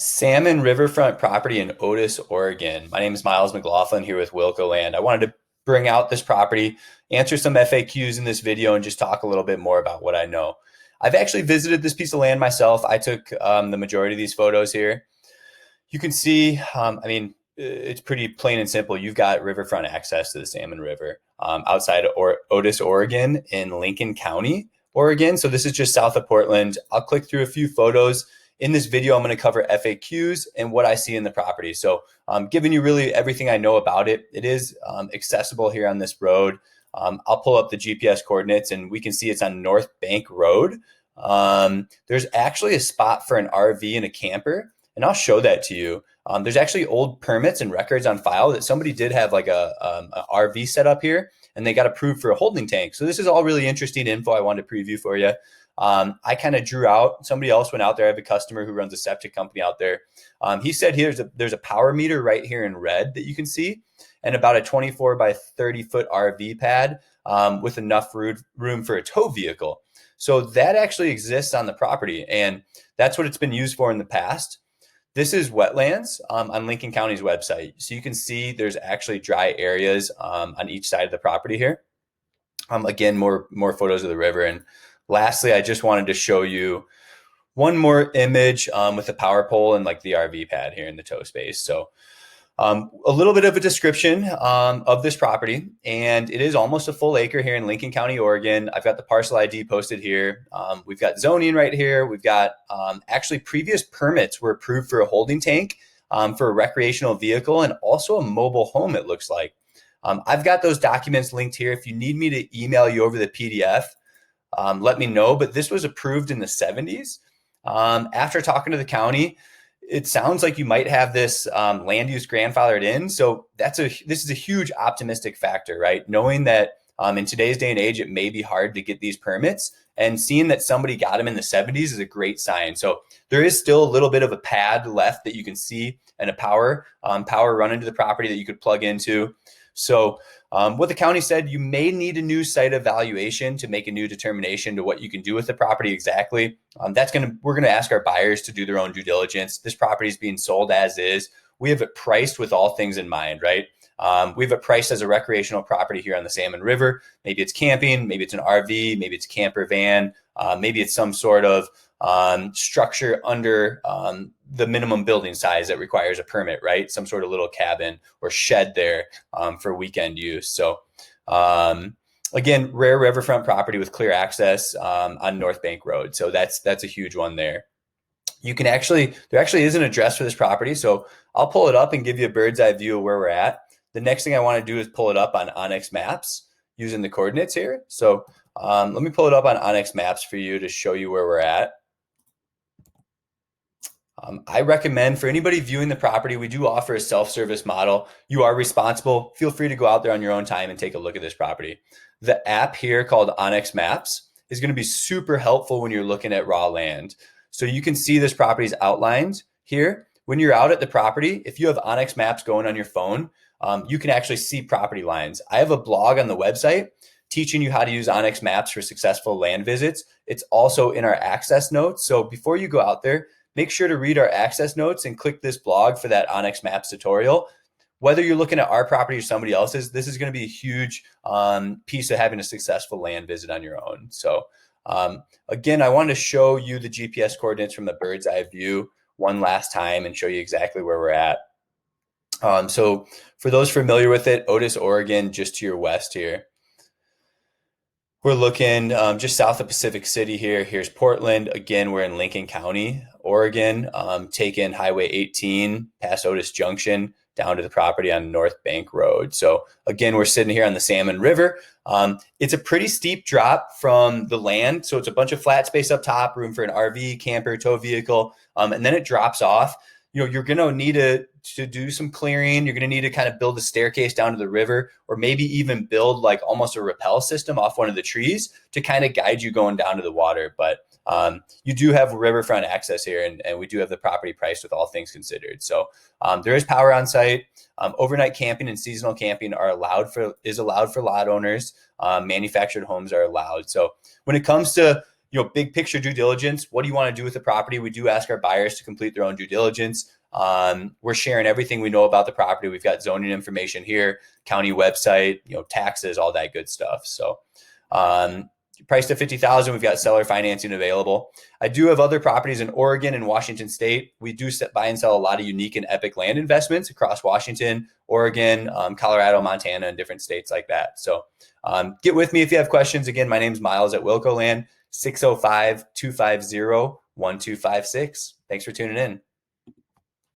Salmon Riverfront property in Otis, Oregon. My name is Miles McLaughlin here with Wilco Land. I wanted to bring out this property, answer some FAQs in this video, and just talk a little bit more about what I know. I've actually visited this piece of land myself. I took the majority of these photos here. You can see, it's pretty plain and simple. You've got riverfront access to the Salmon River outside of Otis, Oregon in Lincoln County, Oregon. So this is just south of Portland. I'll click through a few photos. In this video, I'm going to cover FAQs and what I see in the property. So I'm giving you really everything I know about it. It is accessible here on this road. I'll pull up the GPS coordinates and we can see it's on North Bank Road. There's actually a spot for an RV and a camper, and I'll show that to you. There's actually old permits and records on file that somebody did have like a RV set up here, and they got approved for a holding tank. So this is all really interesting info I wanted to preview for you. I kind of drew out, somebody else went out there. I have a customer who runs a septic company out there. He said there's a power meter right here in red that you can see, and about a 24 by 30 foot RV pad with enough room for a tow vehicle. So that actually exists on the property, and that's what it's been used for in the past. This is wetlands on Lincoln County's website. So you can see there's actually dry areas on each side of the property here. Again, more photos of the river. And lastly, I just wanted to show you one more image with the power pole and like the RV pad here in the tow space. So a little bit of a description of this property, and it is almost a full acre here in Lincoln County, Oregon. I've got the parcel ID posted here. We've got zoning right here. We've got actually previous permits were approved for a holding tank for a recreational vehicle and also a mobile home, it looks like. I've got those documents linked here. If you need me to email you over the PDF, let me know. But this was approved in the 70s. After talking to the county, it sounds like you might have this land use grandfathered in. So this is a huge optimistic factor, right? Knowing that in today's day and age, it may be hard to get these permits, and seeing that somebody got them in the 70s is a great sign. So there is still a little bit of a pad left that you can see, and a power running to the property that you could plug into. So what the county said, you may need a new site evaluation to make a new determination to what you can do with the property exactly. We're gonna ask our buyers to do their own due diligence. This property is being sold as is. We have it priced with all things in mind, right? We have it priced as a recreational property here on the Salmon River. Maybe it's camping, maybe it's an RV, maybe it's a camper van, maybe it's some sort of structure under the minimum building size that requires a permit, right? Some sort of little cabin or shed there for weekend use. So again, rare riverfront property with clear access on North Bank Road. So that's a huge one there. There actually is an address for this property. So I'll pull it up and give you a bird's eye view of where we're at. The next thing I want to do is pull it up on Onyx Maps using the coordinates here. So let me pull it up on Onyx Maps for you to show you where we're at. I recommend for anybody viewing the property, we do offer a self-service model. You are responsible. Feel free to go out there on your own time and take a look at this property. The app here called Onyx Maps is going to be super helpful when you're looking at raw land. So you can see this property's outlined here. When you're out at the property, if you have Onyx Maps going on your phone, you can actually see property lines. I have a blog on the website teaching you how to use Onyx Maps for successful land visits. It's also in our access notes. So before you go out there, make sure to read our access notes and click this blog for that Onyx Maps tutorial. Whether you're looking at our property or somebody else's, this is going to be a huge piece of having a successful land visit on your own. So again, I wanted to show you the GPS coordinates from the bird's eye view one last time and show you exactly where we're at. So for those familiar with it, Otis, Oregon, just to your west here. We're looking just south of Pacific City here. Here's Portland. Again, we're in Lincoln County, Oregon, taking Highway 18 past Otis Junction down to the property on North Bank Road. So again, we're sitting here on the Salmon River. It's a pretty steep drop from the land. So it's a bunch of flat space up top, room for an RV, camper, tow vehicle, and then it drops off. You're going to need to do some clearing. You're going to need to kind of build a staircase down to the river, or maybe even build like almost a rappel system off one of the trees to kind of guide you going down to the water. But you do have riverfront access here, and we do have the property priced with all things considered. So there is power on site. Overnight camping and seasonal camping is allowed for lot owners. Manufactured homes are allowed. So when it comes to big picture due diligence. What do you want to do with the property? We do ask our buyers to complete their own due diligence. We're sharing everything we know about the property. We've got zoning information here, county website, taxes, all that good stuff. So, priced at $50,000. We've got seller financing available. I do have other properties in Oregon and Washington State. We do buy and sell a lot of unique and epic land investments across Washington, Oregon, Colorado, Montana, and different states like that. So get with me if you have questions. Again, my name's Miles at Wilco Land, 605-250-1256. Thanks for tuning in.